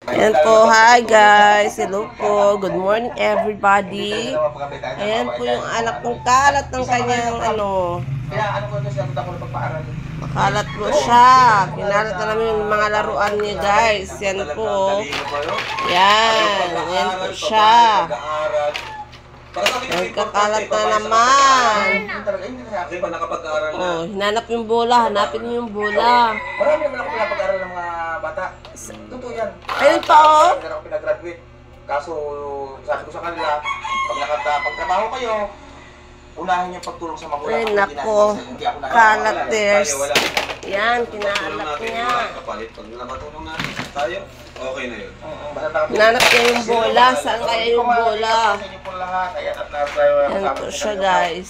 Ayan po, hi guys. Hello po. Good morning everybody. Ayan po yung anak kong kalat ng kanyang ano. Makalat po siya. Kinalat na namin yung mga laruan niya guys. Yan po. Yan. Yan po siya. Nagkakalat na naman. Oh, hinanap yung bola. Hanapin mo yung bola. Marami naman ako pinapag-aral ng mga bata. Totoo yan. Ayun pa oh. Hindi ako pinagraduate. Kaso sabi ko sa kanila, pag nakapagtrabaho kayo, unahin yung pagtulong sa magulang. Ay, nako. Kalaters. Yan, kinaalat niya. Kapalit, pag nakatulong natin tayo, okay na yun. Hinanap niya yung bola. Saan kaya yung bola? Yan po siya guys.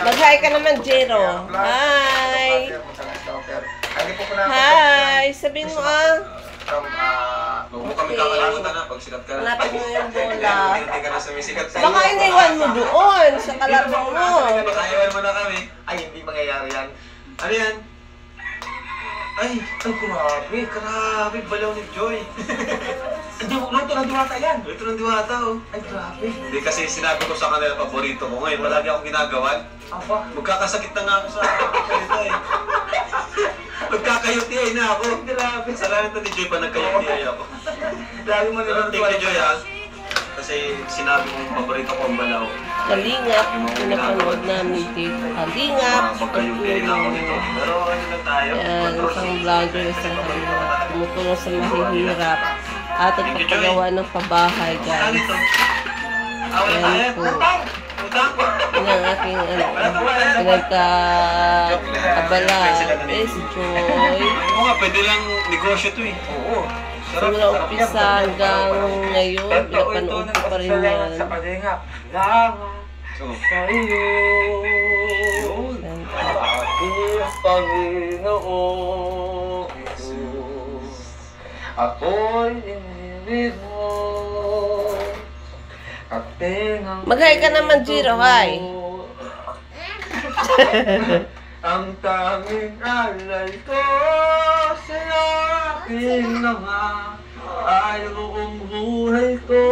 Mag-hi ka naman, Jero. Hi! Hi! Sabihin mo ah. Huwag mo kami kakalimutan na pag sikat ka na. Hanapin mo yung bola. Hindi ka na sumisikat sa Baka iniwan mo doon sa kalaro mo. Baka iwan mo na kami. Ay, hindi mangyayari yan. Ano yan? Ay, grabe, grabe, balaw ni Joy. Luto ng diwata yan. Ito ng diwata, oh. Ay, grabe. Hindi kasi sinabi ko sa kanila, paborito ko ngayon. Malagi akong ginagawan. Aba. Magkakasakit na nga ako sa kanila eh. Magkaka-UTI na ako. Grabe. Salamat na ni Joy pa nagka-UTI ako. Lagi mo nila Thank you, Joy, ha. Kasi sinabi kong paborito ko ang balaw. Kalingap, pinapanood namin dito. Kalingap, Magka-UTI na ako nito. Pero ano lang tayo? yan, isang vlogger, isang kalingap. Tumutulong sa mahihirap. At nagpapagawa ng pabahay, Ano guys. ito? Awal tayo? Yan po. Utang? Yan ang aking pinagka-abala. Si Joy. Oo nga, pwede lang negosyo to eh. Oo. Simula umpisa hanggang ngayon, pinapanood ko pa rin yan. Sa palingap. Salamat So, sa iyo. Yan po. Aking Panginoong Jesus. Ako'y inibig mo. At tingang Mag-hi ka naman, Jiro. Hi. ang tanging alay ko sa aking mga ay buong buhay ko,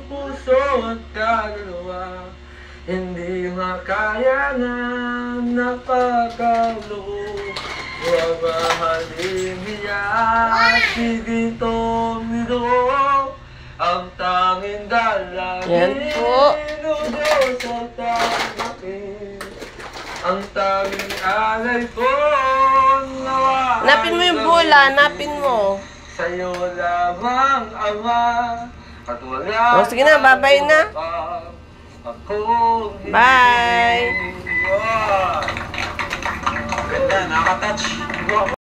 puso at kaluluwa. Hindi makaya na nakakaluo. Huwag mahalin niya, sigitong nito ang tanging dalangin. Yan po. Sa tangakin. Ang tanging alay ko nawa. Hanapin mo yung bola, hanapin mo. Sa'yo lamang, Ama, at wala. O, sige na, bye-bye na. Bye! ganda, nakaka-touch.